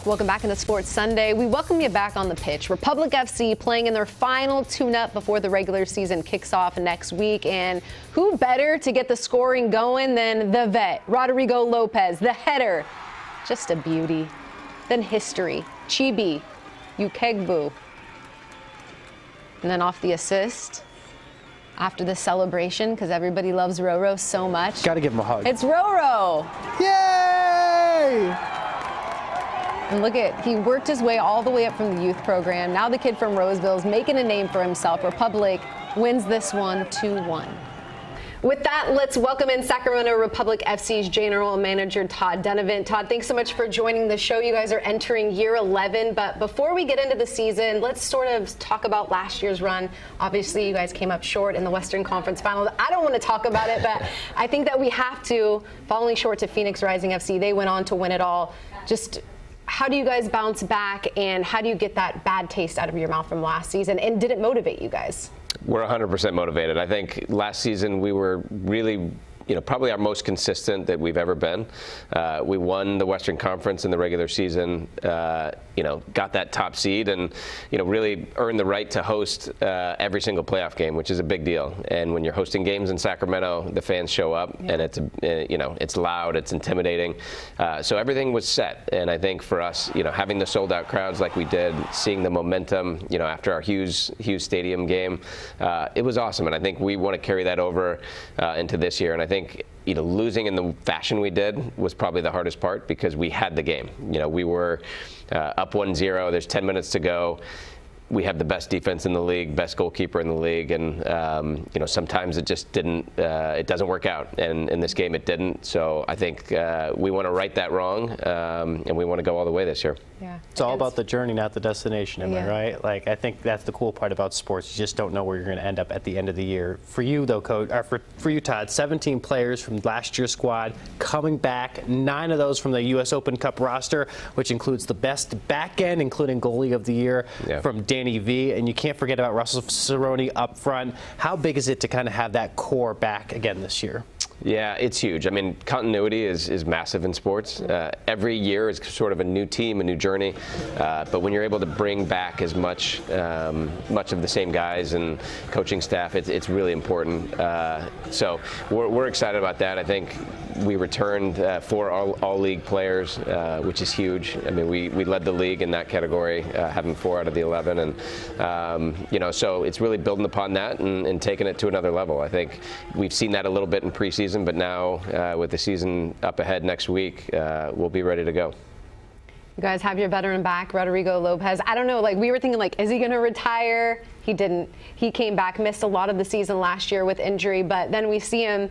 Welcome back into Sports Sunday. We welcome you back on the pitch. Republic FC playing in their final tune-up before the regular season kicks off next week. And who better to get the scoring going than the vet, Rodrigo Lopez, the header. Just a beauty. Then history, Chibi, Ukegbu. And then off the assist after the celebration, because everybody loves Roro so much. Got to give him a hug. It's Roro. Yay! And look at, he worked his way all the way up from the youth program. Now the kid from Roseville is making a name for himself. Republic wins this one 2-1. With that, let's welcome in Sacramento Republic FC's General Manager Todd Dunivant. Todd, thanks so much for joining the show. You guys are entering year 11, but before we get into the season, let's sort of talk about last year's run. Obviously, you guys came up short in the Western Conference Finals. I don't want to talk about it, but I think that we have to. Falling short to Phoenix Rising FC, they went on to win it all. Just how do you guys bounce back, and how do you get that bad taste out of your mouth from last season, and did it motivate you guys? We're 100% motivated. I think last season we were really, probably our most consistent that we've ever been. We won the Western Conference in the regular season, got that top seed and, really earned the right to host every single playoff game, which is a big deal. And when you're hosting games in Sacramento, the fans show up and it's loud, it's intimidating. So everything was set. And I think for us, having the sold out crowds like we did, seeing the momentum, after our Hughes Stadium game, it was awesome. And I think we want to carry that over into this year. And I think losing in the fashion we did was probably the hardest part because we had the game. We were up 1-0. There's 10 minutes to go. We have the best defense in the league, best goalkeeper in the league, and sometimes it just didn't. It doesn't work out, and in this game it didn't. So I think we want to right that wrong, and we want to go all the way this year. Yeah, it's all about the journey, not the destination. Am I right? Like, I think that's the cool part about sports. You just don't know where you're going to end up at the end of the year. For you, though, Coach, for you, Todd, 17 players from last year's squad coming back. 9 of those from the U.S. Open Cup roster, which includes the best back end, including goalie of the year from Danny V. And you can't forget about Russell Cerrone up front. How big is it to kind of have that core back again this year? Yeah, it's huge. I mean, continuity is massive in sports. Every year is sort of a new team, a new journey. But when you're able to bring back as much of the same guys and coaching staff, it's really important. So we're excited about that. I think we returned 4 all-league players, which is huge. I mean, we led the league in that category, having 4 out of the 11. And, so it's really building upon that and taking it to another level. I think we've seen that a little bit in preseason. But now, with the season up ahead next week, we'll be ready to go. You guys have your veteran back, Rodrigo Lopez. I don't know, we were thinking, is he going to retire? He didn't. He came back, missed a lot of the season last year with injury, but then we see him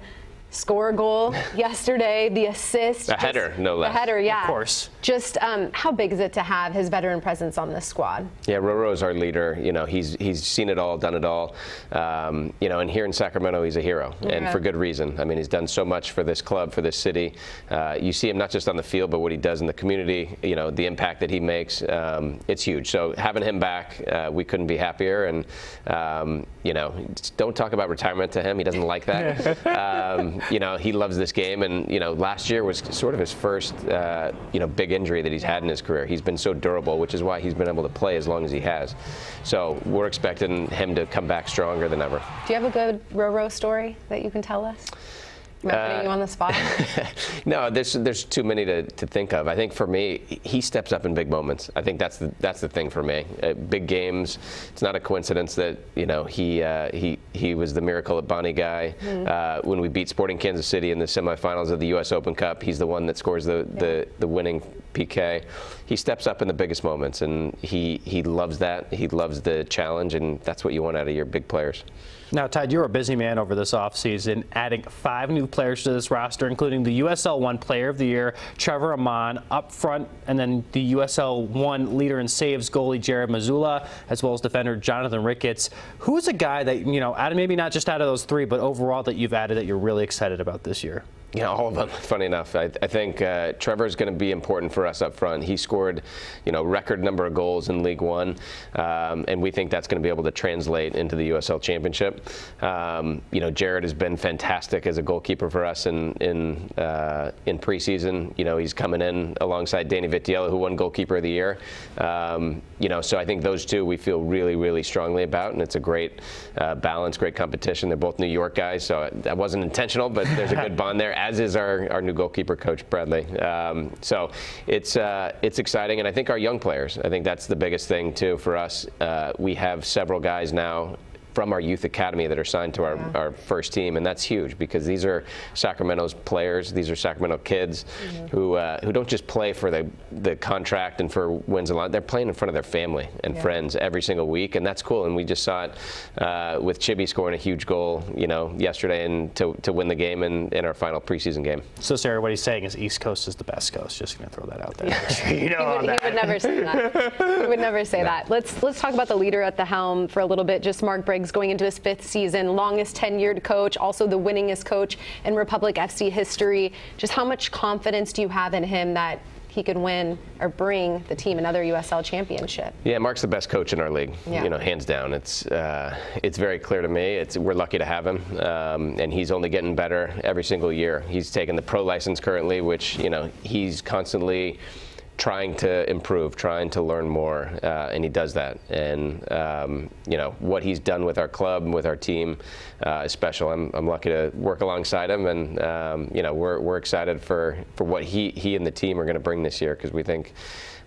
score a goal yesterday, the assist. A header, no less. The header, yeah. Of course. Just how big is it to have his veteran presence on this squad? Yeah, Roro's our leader. He's seen it all, done it all. And here in Sacramento, he's a hero, and for good reason. I mean, he's done so much for this club, for this city. You see him not just on the field, but what he does in the community, the impact that he makes. It's huge. So having him back, we couldn't be happier. And, don't talk about retirement to him. He doesn't like that. He loves this game, and last year was sort of his first big injury that he's had in his career. He's been so durable, which is why he's been able to play as long as he has. So we're expecting him to come back stronger than ever. Do you have a good Roro story that you can tell us? Am I putting you on the spot? No, there's too many to think of. I think for me, he steps up in big moments. I think that's the thing for me. Big games. It's not a coincidence that he was the miracle at Bonnie guy. When we beat Sporting Kansas City in the semifinals of the U.S. Open Cup, he's the one that scores the winning PK. He steps up in the biggest moments, and he loves that. He loves the challenge, and that's what you want out of your big players. Now, Todd, you're a busy man over this offseason, adding 5 new players to this roster, including the USL 1 Player of the Year, Trevor Amon, up front, and then the USL 1 leader in saves, goalie Jared Mazzulla, as well as defender Jonathan Ricketts. Who's a guy that, maybe not just out of those 3, but overall that you've added that you're really excited about this year? Yeah, all of them, funny enough. I think Trevor is going to be important for us up front. He scored, record number of goals in League One, and we think that's going to be able to translate into the USL Championship. Jared has been fantastic as a goalkeeper for us in preseason. He's coming in alongside Danny Vitiello, who won Goalkeeper of the Year. So I think those two we feel really, really strongly about, and it's a great balance, great competition. They're both New York guys, so that wasn't intentional, but there's a good bond there, as is our new goalkeeper coach, Bradley. So it's exciting, and I think our young players, I think that's the biggest thing too for us. We have several guys now from our youth academy that are signed to our first team, and that's huge because these are Sacramento's players. These are Sacramento kids who don't just play for the contract and for wins and losses. They're playing in front of their family and friends every single week, and that's cool. And we just saw it with Chibi scoring a huge goal, yesterday, and to win the game in our final preseason game. So, Sarah, what he's saying is East Coast is the best coast. Just going to throw that out there. He would never say that. He would never say that. Let's talk about the leader at the helm for a little bit. Just Mark Briggs going into his 5th season, longest tenured coach, also the winningest coach in Republic FC history. Just how much confidence do you have in him that he could win or bring the team another USL championship? Yeah, Mark's the best coach in our league, hands down. It's very clear to me. We're lucky to have him, and he's only getting better every single year. He's taken the pro license currently, which he's constantly trying to improve, trying to learn more, and he does that. And what he's done with our club, with our team, is special. I'm lucky to work alongside him, and we're excited for what he and the team are going to bring this year, because we think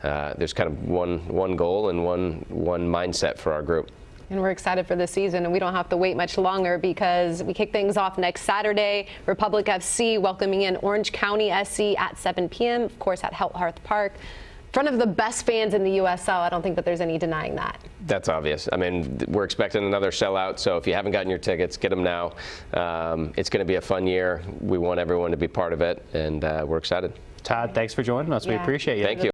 there's kind of one goal and one mindset for our group. And we're excited for this season, and we don't have to wait much longer because we kick things off next Saturday. Republic FC welcoming in Orange County SC at 7 p.m., of course, at Hearth Park. In front of the best fans in the USL. I don't think that there's any denying that. That's obvious. I mean, we're expecting another sellout, so if you haven't gotten your tickets, get them now. It's going to be a fun year. We want everyone to be part of it, and we're excited. Todd, thanks for joining us. We appreciate you. Thank you.